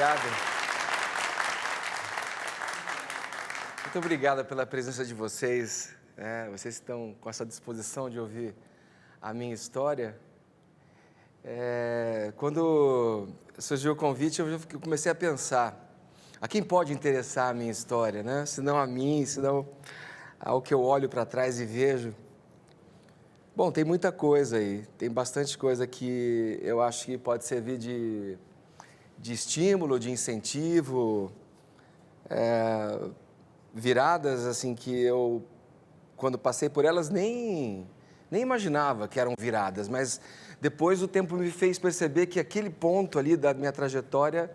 obrigado. Muito obrigado pela presença de vocês. Vocês estão com essa disposição de ouvir a minha história. Quando surgiu o convite, eu comecei a pensar a quem pode interessar a minha história, né? Se não a mim, se não ao que eu olho para trás e vejo. Bom, tem muita coisa aí, tem bastante coisa que eu acho que pode servir de estímulo, de incentivo, viradas assim que eu, quando passei por elas, nem imaginava que eram viradas, mas depois o tempo me fez perceber que aquele ponto ali da minha trajetória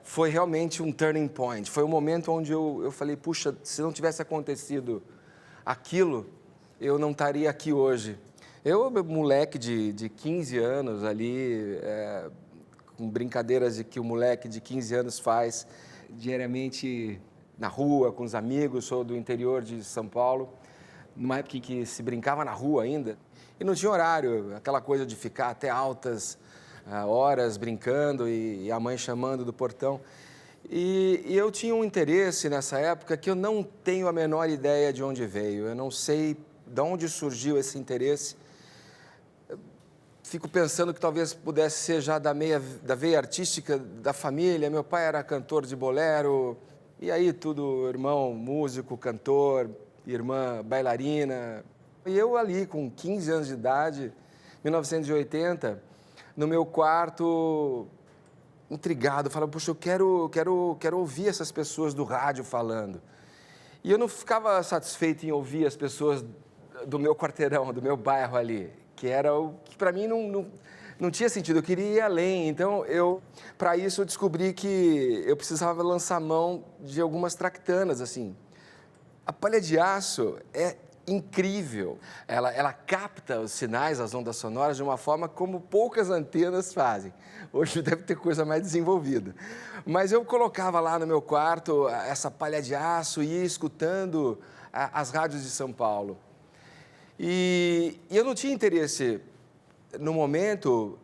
foi realmente um turning point, foi um momento onde eu falei, puxa, se não tivesse acontecido aquilo, eu não estaria aqui hoje. Eu, moleque de 15 anos ali, com brincadeiras que o moleque de 15 anos faz diariamente na rua, com os amigos, sou do interior de São Paulo, numa época em que se brincava na rua ainda, e não tinha horário, aquela coisa de ficar até altas horas brincando e a mãe chamando do portão. E eu tinha um interesse nessa época que eu não tenho a menor ideia de onde veio, eu não sei de onde surgiu esse interesse. Fico pensando que talvez pudesse ser já da veia artística da família. Meu pai era cantor de bolero, e aí tudo, irmão músico, cantor, irmã bailarina. E eu ali, com 15 anos de idade, 1980, no meu quarto, intrigado, falava, puxa, eu quero ouvir essas pessoas do rádio falando. E eu não ficava satisfeito em ouvir as pessoas do meu quarteirão, do meu bairro ali, que era o que para mim não tinha sentido, eu queria ir além. Então, para isso, eu descobri que eu precisava lançar mão de algumas tractanas, assim. A palha de aço é incrível, ela capta os sinais, as ondas sonoras, de uma forma como poucas antenas fazem. Hoje deve ter coisa mais desenvolvida. Mas eu colocava lá no meu quarto essa palha de aço e ia escutando as rádios de São Paulo. E eu não tinha interesse, no momento,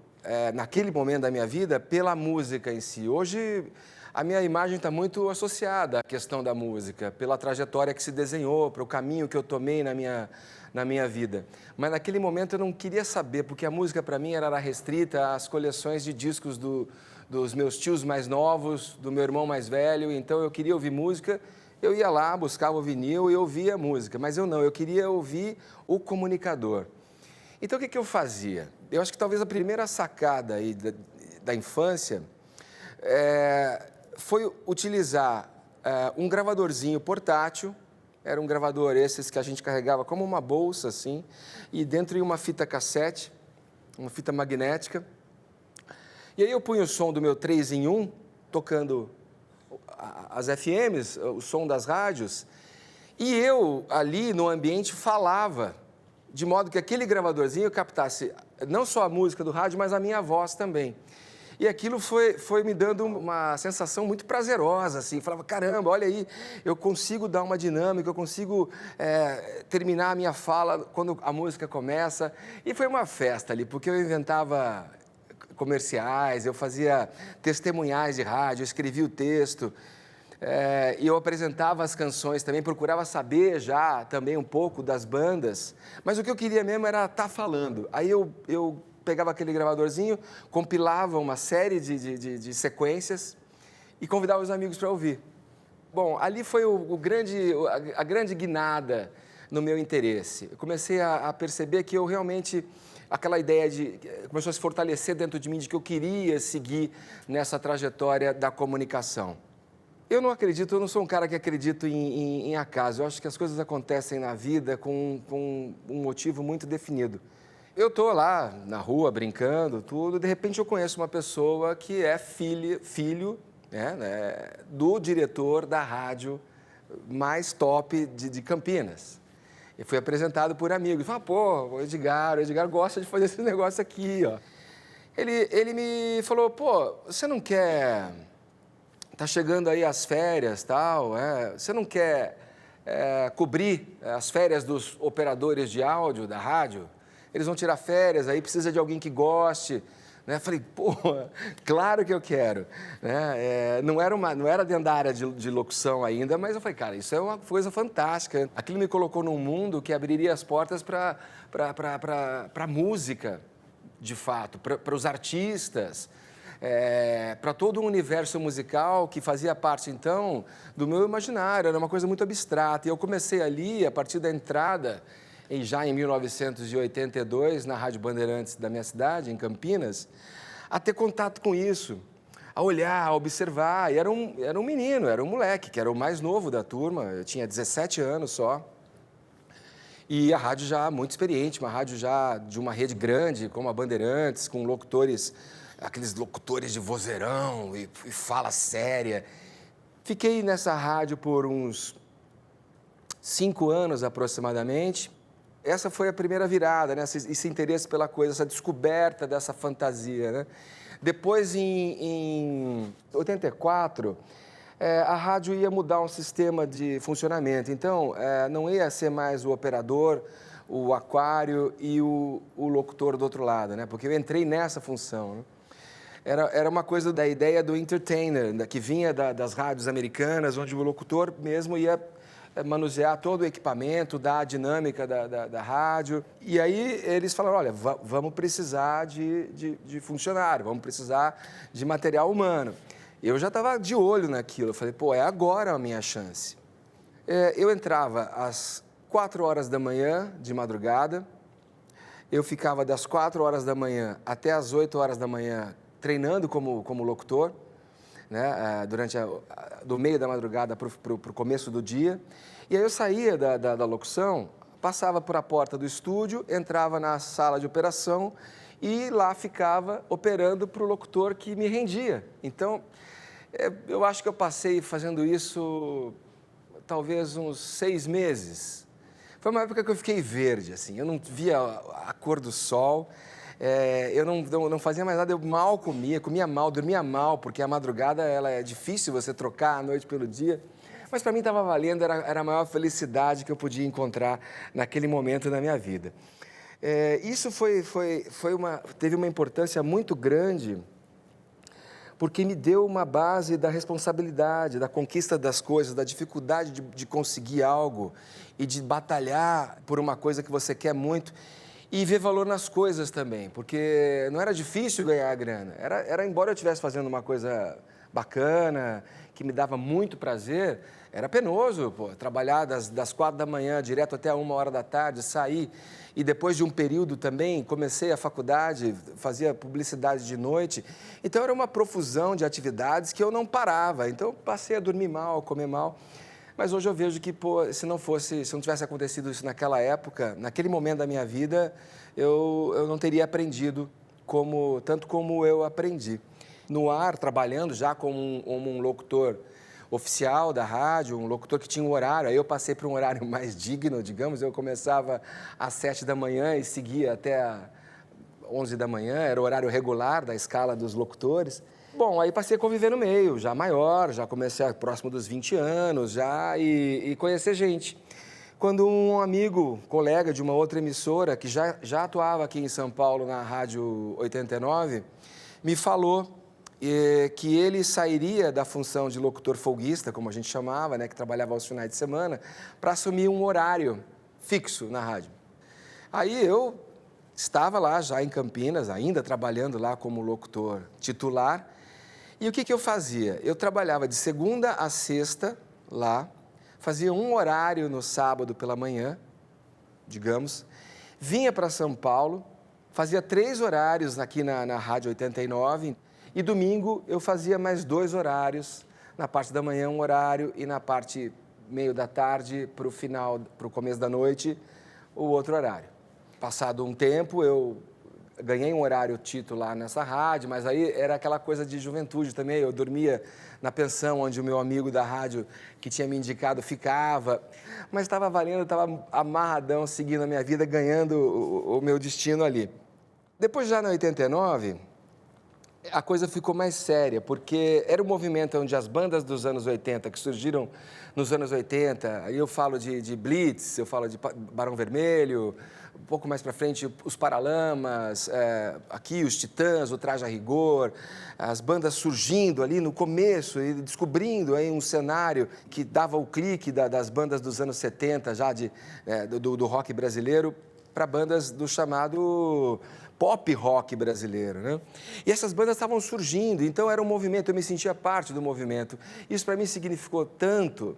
naquele momento da minha vida, pela música em si. Hoje, a minha imagem está muito associada à questão da música, pela trajetória que se desenhou, para o caminho que eu tomei na minha vida. Mas naquele momento eu não queria saber, porque a música para mim era restrita às coleções de discos dos meus tios mais novos, do meu irmão mais velho. Então eu queria ouvir música, eu ia lá, buscava o vinil e ouvia a música. Mas eu queria ouvir o comunicador. Então o que eu fazia? Eu acho que talvez a primeira sacada aí da infância foi utilizar um gravadorzinho portátil. Era um gravador esses que a gente carregava como uma bolsa, assim, e dentro ia uma fita cassete, uma fita magnética. E aí eu punha o som do meu 3 em 1, tocando as FMs, o som das rádios, e eu ali no ambiente falava, de modo que aquele gravadorzinho captasse não só a música do rádio, mas a minha voz também. E aquilo foi me dando uma sensação muito prazerosa, assim. Falava, caramba, olha aí, eu consigo dar uma dinâmica, eu consigo terminar a minha fala quando a música começa. E foi uma festa ali, porque eu inventava comerciais, eu fazia testemunhais de rádio, eu escrevia o texto, e eu apresentava as canções também, procurava saber já também um pouco das bandas. Mas o que eu queria mesmo era estar falando. Aí eu pegava aquele gravadorzinho, compilava uma série de sequências e convidava os amigos para ouvir. Bom, ali foi a grande guinada no meu interesse. Eu comecei a perceber que eu realmente, aquela ideia começou a se fortalecer dentro de mim de que eu queria seguir nessa trajetória da comunicação. Eu não sou um cara que acredita em acaso. Eu acho que as coisas acontecem na vida com um motivo muito definido. Eu estou lá na rua, brincando, tudo, de repente eu conheço uma pessoa que é filho do diretor da rádio mais top de Campinas. E fui apresentado por amigos. Fala, pô, o Edgar gosta de fazer esse negócio aqui, ó. Ele me falou, pô, você não quer... Tá chegando aí as férias, tal, você não quer cobrir as férias dos operadores de áudio da rádio? Eles vão tirar férias, aí precisa de alguém que goste Né? Falei, pô, claro que eu quero. Né? Não era dentro da área de locução ainda, mas eu falei, cara, isso é uma coisa fantástica. Aquilo me colocou num mundo que abriria as portas para a música, de fato, para os artistas, para todo um universo musical que fazia parte, então, do meu imaginário. Era uma coisa muito abstrata. E eu comecei ali, a partir da entrada, já em 1982, na Rádio Bandeirantes da minha cidade, em Campinas, a ter contato com isso, a olhar, a observar. E era um menino, era um moleque, que era o mais novo da turma, eu tinha 17 anos só. E a rádio já muito experiente, uma rádio já de uma rede grande, como a Bandeirantes, com locutores, aqueles locutores de vozeirão e fala séria. Fiquei nessa rádio por uns 5 anos aproximadamente. Essa foi a primeira virada, né? Esse interesse pela coisa, essa descoberta dessa fantasia, né? Depois, em 84, a rádio ia mudar um sistema de funcionamento. Então, não ia ser mais o operador, o aquário e o locutor do outro lado, né? Porque eu entrei nessa função, né? Era uma coisa da ideia do entertainer, que vinha das rádios americanas, onde o locutor mesmo ia manusear todo o equipamento, dar a dinâmica da rádio. E aí eles falaram, olha, vamos precisar de funcionário, vamos precisar de material humano. Eu já estava de olho naquilo, eu falei, pô, é agora a minha chance. Eu entrava às 4 horas da manhã, de madrugada, eu ficava das 4 horas da manhã até às 8 horas da manhã treinando como locutor, né, do meio da madrugada para o começo do dia. E aí eu saía da locução, passava por a porta do estúdio, entrava na sala de operação e lá ficava operando para o locutor que me rendia. Então, eu acho que eu passei fazendo isso talvez uns 6 meses. Foi uma época que eu fiquei verde, assim, eu não via a cor do sol. Eu não fazia mais nada, eu mal comia mal, dormia mal, porque a madrugada ela é difícil você trocar a noite pelo dia. Mas para mim estava valendo, era a maior felicidade que eu podia encontrar naquele momento na minha vida. Isso teve uma importância muito grande, porque me deu uma base da responsabilidade, da conquista das coisas, da dificuldade de conseguir algo e de batalhar por uma coisa que você quer muito. E ver valor nas coisas também, porque não era difícil ganhar grana. Embora eu estivesse fazendo uma coisa bacana, que me dava muito prazer, era penoso, pô, trabalhar das 4 da manhã direto até 1 hora da tarde, sair. E depois de um período também, comecei a faculdade, fazia publicidade de noite. Então era uma profusão de atividades que eu não parava. Então passei a dormir mal, comer mal. Mas hoje eu vejo que, pô, se não tivesse acontecido isso naquela época, naquele momento da minha vida, eu não teria aprendido tanto como eu aprendi. No ar, trabalhando já como um locutor oficial da rádio, um locutor que tinha um horário, aí eu passei para um horário mais digno, digamos, eu começava às 7 da manhã e seguia até 11 da manhã, era o horário regular da escala dos locutores. Bom, aí passei a conviver no meio, já maior, já comecei próximo dos 20 anos, e conhecer gente. Quando um amigo, colega de uma outra emissora, que já atuava aqui em São Paulo, na Rádio 89, me falou que ele sairia da função de locutor folguista, como a gente chamava, né, que trabalhava aos finais de semana, para assumir um horário fixo na rádio. Aí eu estava lá já em Campinas, ainda trabalhando lá como locutor titular. E o que eu fazia? Eu trabalhava de segunda a sexta lá, fazia um horário no sábado pela manhã, digamos, vinha para São Paulo, fazia 3 horários aqui na Rádio 89 e domingo eu fazia mais 2 horários, na parte da manhã um horário e na parte meio da tarde para o começo da noite, o outro horário. Passado um tempo eu ganhei um horário titular nessa rádio, mas aí era aquela coisa de juventude também. Eu dormia na pensão onde o meu amigo da rádio que tinha me indicado ficava. Mas estava valendo, estava amarradão, seguindo a minha vida, ganhando o meu destino ali. Depois, já na 89, a coisa ficou mais séria, porque era um movimento onde as bandas dos anos 80, que surgiram nos anos 80, aí eu falo de Blitz, eu falo de Barão Vermelho, um pouco mais para frente os Paralamas, aqui os Titãs, o Traje a Rigor, as bandas surgindo ali no começo e descobrindo aí um cenário que dava o clique das bandas dos anos 70, já do rock brasileiro, para bandas do chamado pop rock brasileiro, né? E essas bandas estavam surgindo, então era um movimento, eu me sentia parte do movimento. Isso para mim significou tanto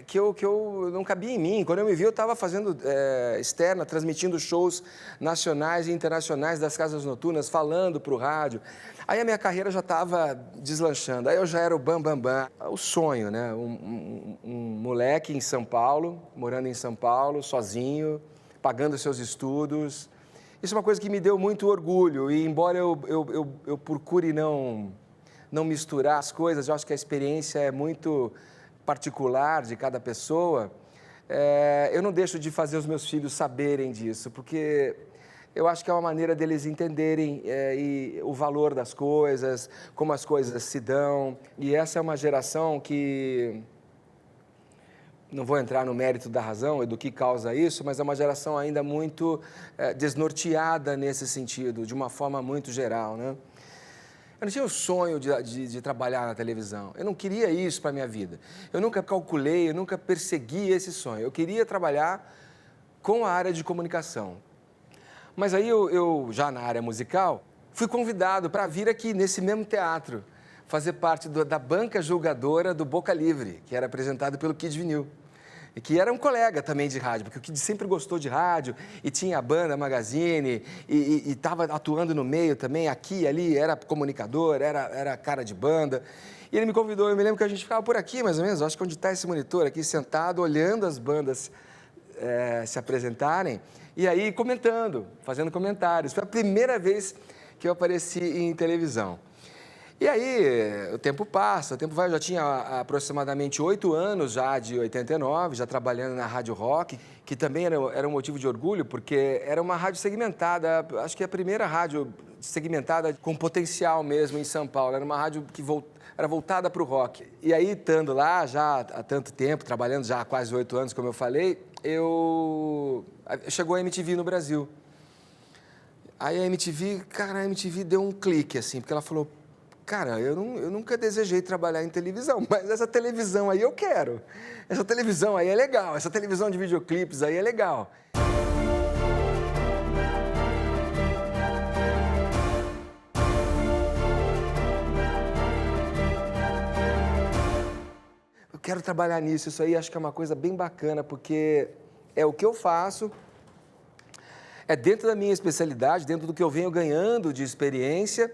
que eu não cabia em mim. Quando eu me vi, eu estava fazendo externa, transmitindo shows nacionais e internacionais das casas noturnas, falando para o rádio. Aí a minha carreira já estava deslanchando, aí eu já era o bam. O sonho, né? Um moleque em São Paulo, morando em São Paulo, sozinho, pagando seus estudos. Isso é uma coisa que me deu muito orgulho e, embora eu procure não misturar as coisas, eu acho que a experiência é muito particular de cada pessoa, eu não deixo de fazer os meus filhos saberem disso, porque eu acho que é uma maneira deles entenderem o valor das coisas, como as coisas se dão, e essa é uma geração que... Não vou entrar no mérito da razão e do que causa isso, mas é uma geração ainda muito desnorteada nesse sentido, de uma forma muito geral, né? Eu não tinha o sonho de trabalhar na televisão. Eu não queria isso para a minha vida. Eu nunca calculei, eu nunca persegui esse sonho. Eu queria trabalhar com a área de comunicação. Mas aí eu já na área musical, fui convidado para vir aqui nesse mesmo teatro, fazer parte da banca julgadora do Boca Livre, que era apresentado pelo Kid Vinil. E que era um colega também de rádio, porque o Kid sempre gostou de rádio, e tinha a banda, a Magazine, e estava atuando no meio também, aqui e ali, era comunicador, era cara de banda. E ele me convidou, eu me lembro que a gente ficava por aqui, mais ou menos, acho que onde está esse monitor aqui, sentado, olhando as bandas se apresentarem, e aí comentando, fazendo comentários. Foi a primeira vez que eu apareci em televisão. E aí, o tempo passa, o tempo vai, eu já tinha aproximadamente 8 anos já de 89, já trabalhando na Rádio Rock, que também era um motivo de orgulho, porque era uma rádio segmentada, acho que a primeira rádio segmentada com potencial mesmo em São Paulo, era uma rádio que era voltada para o rock. E aí, estando lá já há tanto tempo, trabalhando já há quase 8 anos, como eu falei, chegou a MTV no Brasil. Aí a MTV deu um clique, assim, porque ela falou: cara, eu nunca desejei trabalhar em televisão, mas essa televisão aí eu quero. Essa televisão aí é legal, essa televisão de videoclipes aí é legal. Eu quero trabalhar nisso, isso aí acho que é uma coisa bem bacana, porque é o que eu faço, é dentro da minha especialidade, dentro do que eu venho ganhando de experiência.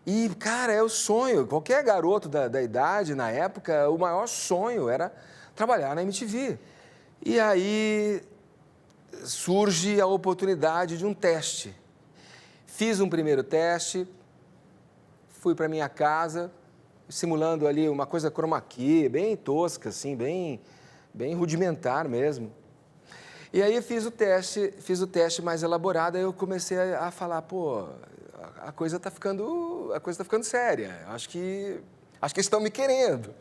E, cara, é o sonho. Qualquer garoto da idade, na época, o maior sonho era trabalhar na MTV. E aí surge a oportunidade de um teste. Fiz um primeiro teste, fui para minha casa, simulando ali uma coisa chroma key, bem tosca, assim, bem rudimentar mesmo. E aí fiz o teste mais elaborado, aí eu comecei a falar, pô, a coisa está ficando séria. Acho que estão me querendo.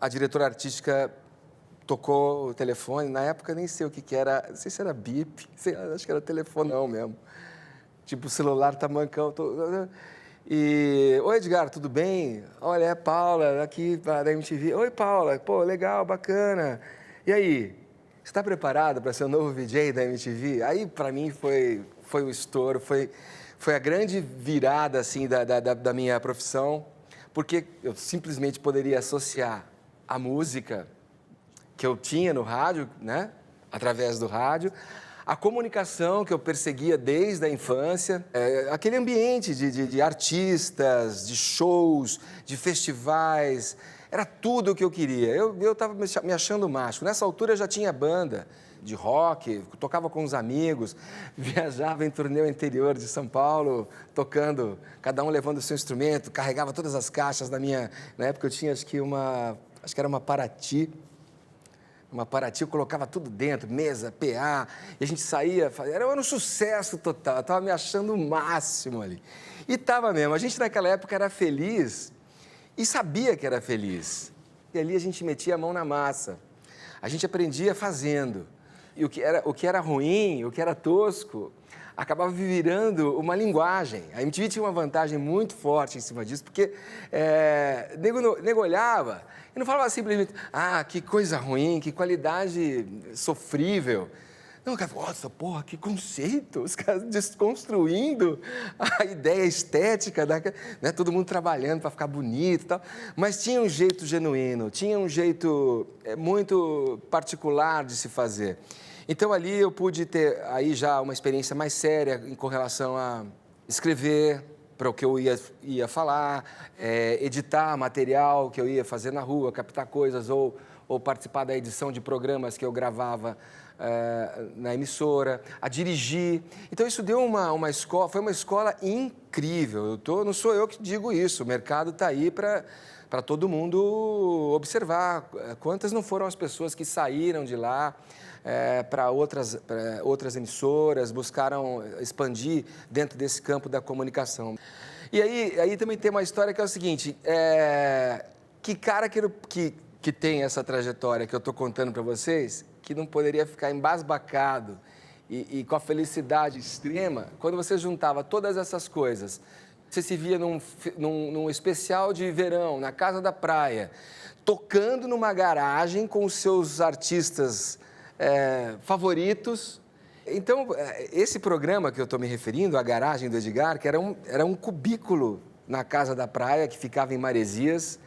A diretora artística tocou o telefone, na época nem sei o que era, não sei se era bip, acho que era telefonão mesmo. Tipo, o celular tamancão. E, oi, Edgar, tudo bem? Olha, é a Paula, aqui da MTV. Oi, Paula, pô, legal, bacana. E aí, você está preparada para ser o novo VJ da MTV? Aí, para mim, foi um estouro, foi a grande virada, assim, da minha profissão, porque eu simplesmente poderia associar a música que eu tinha no rádio, né, através do rádio, a comunicação que eu perseguia desde a infância, aquele ambiente de artistas, de shows, de festivais, era tudo o que eu queria. Eu estava me achando macho. Nessa altura eu já tinha banda de rock, tocava com os amigos, viajava em turnê interior de São Paulo, tocando, cada um levando o seu instrumento, carregava todas as caixas na época eu tinha acho que era uma Paraty, uma Paraty, eu colocava tudo dentro, mesa, PA, e a gente saía, era um sucesso total, eu estava me achando o máximo ali. E estava mesmo, a gente naquela época era feliz e sabia que era feliz. E ali a gente metia a mão na massa, a gente aprendia fazendo. E o que era ruim, o que era tosco, acabava virando uma linguagem. A MTV tinha uma vantagem muito forte em cima disso, porque nego olhava e não falava simplesmente, que coisa ruim, que qualidade sofrível. Não, o cara falou, nossa, porra, que conceito, os caras desconstruindo a ideia estética, né? Todo mundo trabalhando para ficar bonito e tal, mas tinha um jeito genuíno, tinha um jeito muito particular de se fazer. Então, ali eu pude ter aí já uma experiência mais séria com relação a escrever para o que eu ia falar, editar material que eu ia fazer na rua, captar coisas ou participar da edição de programas que eu gravava na emissora, a dirigir. Então, isso deu uma escola, foi uma escola incrível. Não sou eu que digo isso, o mercado está aí para todo mundo observar quantas não foram as pessoas que saíram de lá para outras emissoras, buscaram expandir dentro desse campo da comunicação. E aí também tem uma história que é o seguinte, que cara que tem essa trajetória que eu estou contando para vocês, que não poderia ficar embasbacado e com a felicidade extrema, quando você juntava todas essas coisas, você se via num especial de verão, na casa da praia, tocando numa garagem com os seus artistas favoritos. Então, esse programa que eu estou me referindo, A Garagem do Edgar, que era um cubículo na casa da praia, que ficava em Maresias,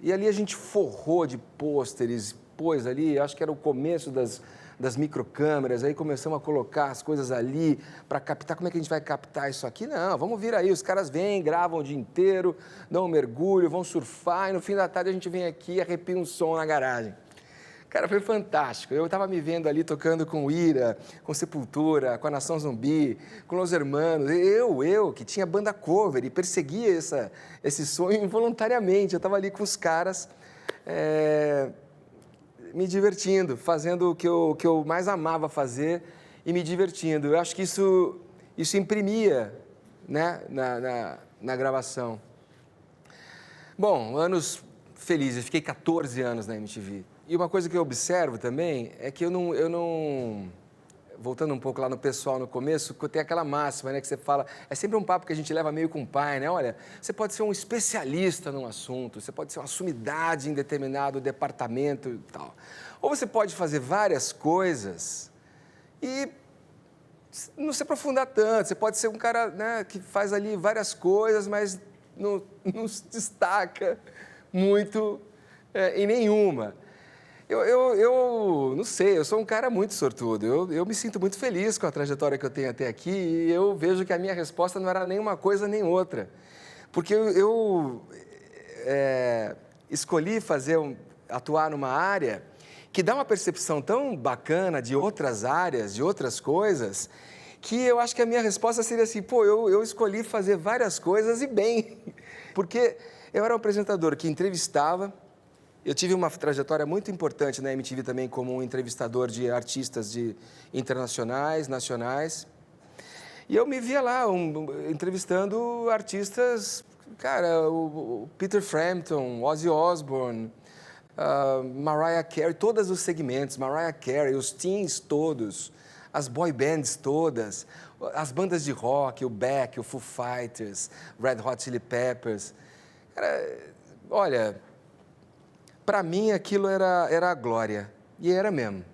e ali a gente forrou de pôsteres, pôs ali, acho que era o começo das microcâmeras, aí começamos a colocar as coisas ali para captar. Como é que a gente vai captar isso aqui? Não, vamos vir aí, os caras vêm, gravam o dia inteiro, dão um mergulho, vão surfar, e no fim da tarde a gente vem aqui e arrepia um som na garagem. Cara, foi fantástico. Eu estava me vendo ali tocando com o Ira, com Sepultura, com a Nação Zumbi, com Los Hermanos. Eu que tinha banda cover e perseguia esse sonho involuntariamente. Eu estava ali com os caras, me divertindo, fazendo o que eu mais amava fazer e me divertindo. Eu acho que isso imprimia, né, na gravação. Bom, anos felizes. Fiquei 14 anos na MTV. E uma coisa que eu observo também é que eu não... Voltando um pouco lá no pessoal no começo, tem aquela máxima, né, que você fala... É sempre um papo que a gente leva meio com o pai, né? Olha, você pode ser um especialista num assunto, você pode ser uma sumidade em determinado departamento e tal. Ou você pode fazer várias coisas e não se aprofundar tanto. Você pode ser um cara, né, que faz ali várias coisas, mas não se destaca muito em nenhuma. Eu não sei, eu sou um cara muito sortudo, eu me sinto muito feliz com a trajetória que eu tenho até aqui e eu vejo que a minha resposta não era nem uma coisa nem outra, porque eu escolhi atuar numa área que dá uma percepção tão bacana de outras áreas, de outras coisas, que eu acho que a minha resposta seria assim, eu escolhi fazer várias coisas e bem, porque eu era um apresentador que entrevistava. Eu tive uma trajetória muito importante na MTV também como um entrevistador de artistas internacionais, nacionais. E eu me via lá entrevistando artistas, cara, o Peter Frampton, Ozzy Osbourne, Mariah Carey, todos os segmentos, Mariah Carey, os teens todos, as boy bands todas, as bandas de rock, o Beck, o Foo Fighters, Red Hot Chili Peppers. Cara, olha... Para mim, aquilo era a glória. E era mesmo,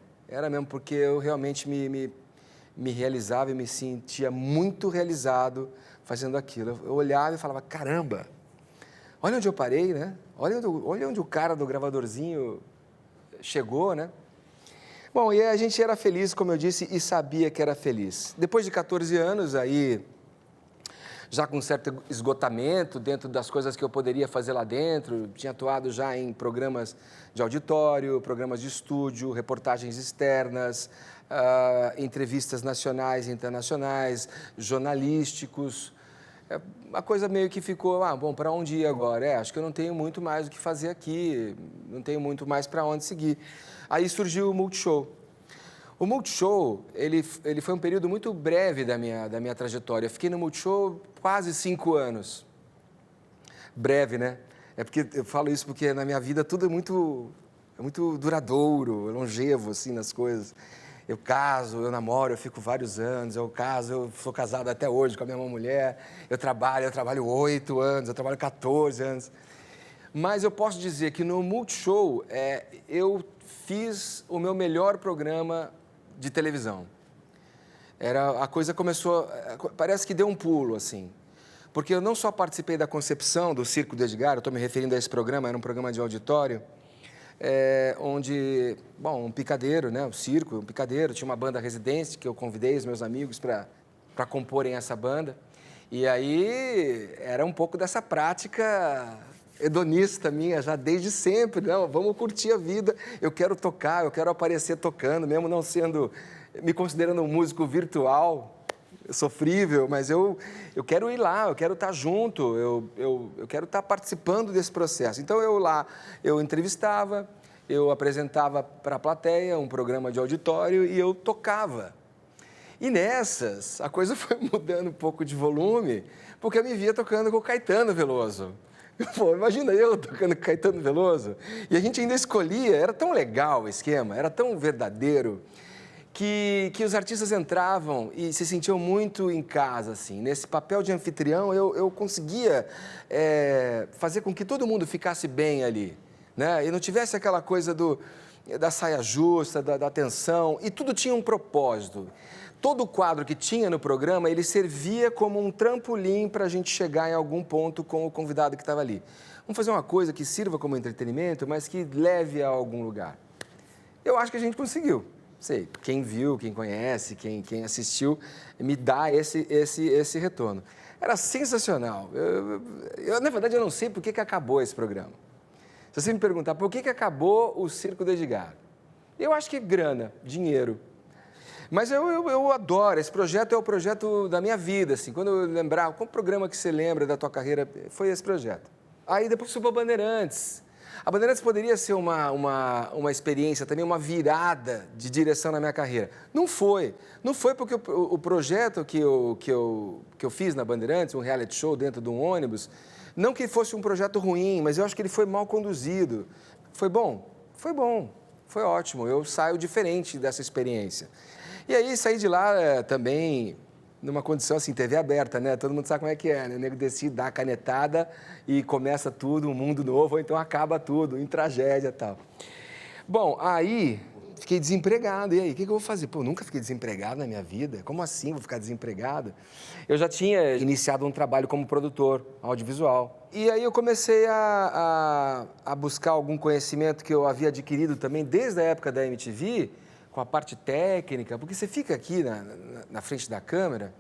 porque eu realmente me realizava e me sentia muito realizado fazendo aquilo. Eu olhava e falava, caramba, olha onde eu parei, né? Olha onde o cara do gravadorzinho chegou, né? Bom, e a gente era feliz, como eu disse, e sabia que era feliz. Depois de 14 anos, aí... já com certo esgotamento dentro das coisas que eu poderia fazer lá dentro. Tinha atuado já em programas de auditório, programas de estúdio, reportagens externas, entrevistas nacionais e internacionais, jornalísticos. A coisa meio que ficou, bom, para onde ir agora? Acho que eu não tenho muito mais o que fazer aqui, não tenho muito mais para onde seguir. Aí surgiu o Multishow. O Multishow, ele foi um período muito breve da minha trajetória. Eu fiquei no Multishow quase 5 anos. Breve, né? É porque eu falo isso porque na minha vida tudo é muito duradouro, longevo, assim, nas coisas. Eu caso, eu namoro, eu fico vários anos, eu caso, eu sou casado até hoje com a minha mulher, eu trabalho 8 anos, eu trabalho 14 anos. Mas eu posso dizer que no Multishow, eu fiz o meu melhor programa de televisão. A coisa começou, parece que deu um pulo, assim. Porque eu não só participei da concepção do Circo do Edgar, eu estou me referindo a esse programa, era um programa de auditório, onde, bom, um picadeiro, né, um circo, um picadeiro, tinha uma banda residente que eu convidei os meus amigos para comporem essa banda. E aí era um pouco dessa prática hedonista minha, já desde sempre, não, vamos curtir a vida, eu quero tocar, eu quero aparecer tocando, mesmo não sendo, me considerando um músico virtual, sofrível, mas eu quero ir lá, eu quero estar junto, eu quero estar participando desse processo. Então, eu entrevistava, eu apresentava para a plateia um programa de auditório e eu tocava. E nessas, a coisa foi mudando um pouco de volume, porque eu me via tocando com o Caetano Veloso. Pô, imagina eu tocando com o Caetano Veloso. E a gente ainda escolhia, era tão legal o esquema, era tão verdadeiro, que os artistas entravam e se sentiam muito em casa, assim. Nesse papel de anfitrião, eu conseguia fazer com que todo mundo ficasse bem ali, né? E não tivesse aquela coisa da saia justa, da tensão, e tudo tinha um propósito. Todo quadro que tinha no programa, ele servia como um trampolim para a gente chegar em algum ponto com o convidado que estava ali. Vamos fazer uma coisa que sirva como entretenimento, mas que leve a algum lugar. Eu acho que a gente conseguiu. Sei, quem viu, quem conhece, quem assistiu, me dá esse retorno. Era sensacional. Na verdade, eu não sei por que acabou esse programa. Se você me perguntar por que acabou o Circo do Edgar, eu acho que grana, dinheiro. Mas eu adoro, esse projeto é o projeto da minha vida, assim. Quando eu lembrar, qual programa que você lembra da tua carreira, foi esse projeto. Aí depois fui para Bandeirantes. A Bandeirantes poderia ser uma experiência, também uma virada de direção na minha carreira. Não foi. Não foi porque o projeto que eu fiz na Bandeirantes, um reality show dentro de um ônibus, não que fosse um projeto ruim, mas eu acho que ele foi mal conduzido. Foi bom? Foi bom. Foi ótimo. Eu saio diferente dessa experiência. E aí saí de lá também numa condição assim, TV aberta, né? Todo mundo sabe como é que é, né? O nego decide dar a canetada e começa tudo, um mundo novo, ou então acaba tudo, em tragédia e tal. Bom, aí fiquei desempregado. E aí, o que eu vou fazer? Pô, nunca fiquei desempregado na minha vida. Como assim vou ficar desempregado? Eu já tinha iniciado um trabalho como produtor audiovisual. E aí eu comecei a buscar algum conhecimento que eu havia adquirido também desde a época da MTV, com a parte técnica, porque você fica aqui na frente da câmera,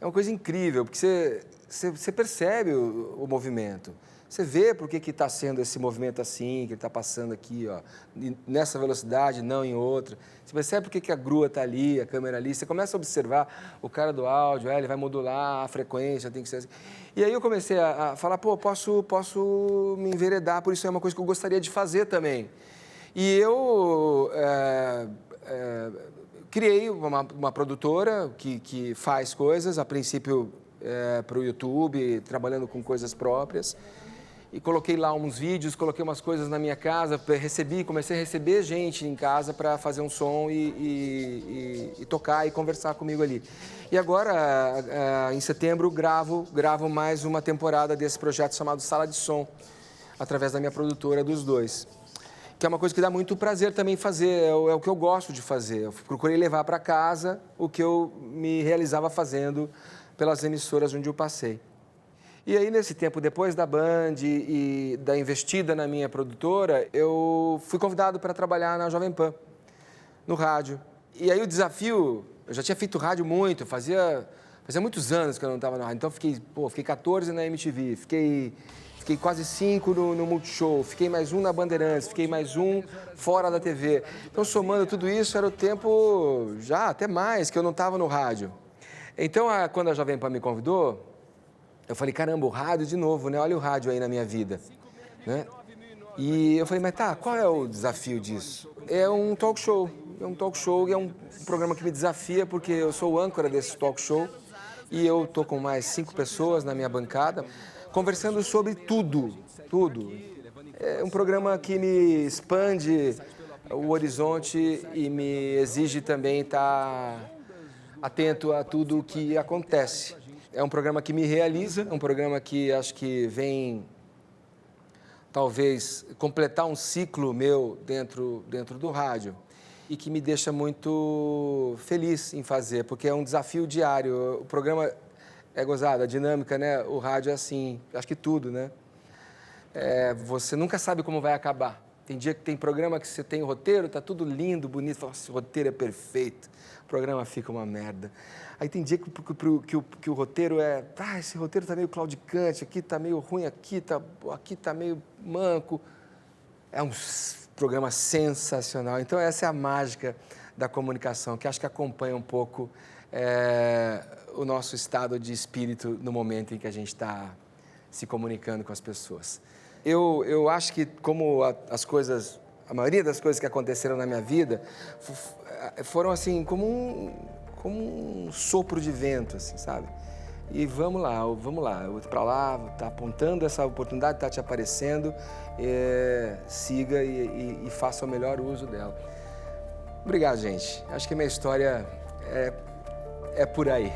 é uma coisa incrível, porque você percebe o movimento. Você vê por que está sendo esse movimento assim, que ele está passando aqui, ó, nessa velocidade, não em outra. Você percebe por que a grua está ali, a câmera ali. Você começa a observar o cara do áudio, ele vai modular a frequência, tem que ser assim. E aí eu comecei a falar, pô, posso me enveredar, por isso é uma coisa que eu gostaria de fazer também. E eu criei uma produtora que faz coisas, a princípio para o YouTube, trabalhando com coisas próprias. E coloquei lá uns vídeos, coloquei umas coisas na minha casa, comecei a receber gente em casa para fazer um som e tocar e conversar comigo ali. E agora, em setembro, gravo mais uma temporada desse projeto chamado Sala de Som, através da minha produtora dos dois. Que é uma coisa que dá muito prazer também fazer, é o que eu gosto de fazer. Eu procurei levar para casa o que eu me realizava fazendo pelas emissoras onde eu passei. E aí, nesse tempo, depois da Band e da investida na minha produtora, eu fui convidado para trabalhar na Jovem Pan, no rádio. E aí o desafio, eu já tinha feito rádio muito, fazia muitos anos que eu não estava na rádio. Então, fiquei 14 na MTV, fiquei quase 5 no Multishow, fiquei mais um na Bandeirantes, fiquei mais um fora da TV. Então, somando tudo isso, era o tempo, já até mais, que eu não estava no rádio. Então, quando a Jovem Pan me convidou, Eu falei, caramba, o rádio de novo, né? Olha o rádio aí na minha vida, né? E eu falei, mas tá, qual é o desafio disso? É um talk show e é um programa que me desafia porque eu sou o âncora desse talk show e eu tô com mais 5 pessoas na minha bancada conversando sobre tudo. É um programa que me expande o horizonte e me exige também estar atento a tudo o que acontece. É um programa que me realiza, é um programa que acho que vem, talvez, completar um ciclo meu dentro do rádio e que me deixa muito feliz em fazer, porque é um desafio diário. O programa é gozado, a dinâmica, né? O rádio é assim, acho que tudo, né? Você nunca sabe como vai acabar. Tem dia que tem programa que você tem o roteiro, tá tudo lindo, bonito, fala, esse roteiro é perfeito, o programa fica uma merda. Aí tem dia que o roteiro esse roteiro tá meio claudicante, aqui tá meio ruim, aqui tá meio manco. É um programa sensacional. Então essa é a mágica da comunicação, que acho que acompanha um pouco o nosso estado de espírito no momento em que a gente está se comunicando com as pessoas. Eu acho que como a maioria das coisas que aconteceram na minha vida foram assim como um sopro de vento, assim, sabe? E vamos lá, eu vou para lá, tá apontando essa oportunidade, tá te aparecendo, siga e faça o melhor uso dela. Obrigado, gente. Acho que a minha história é por aí.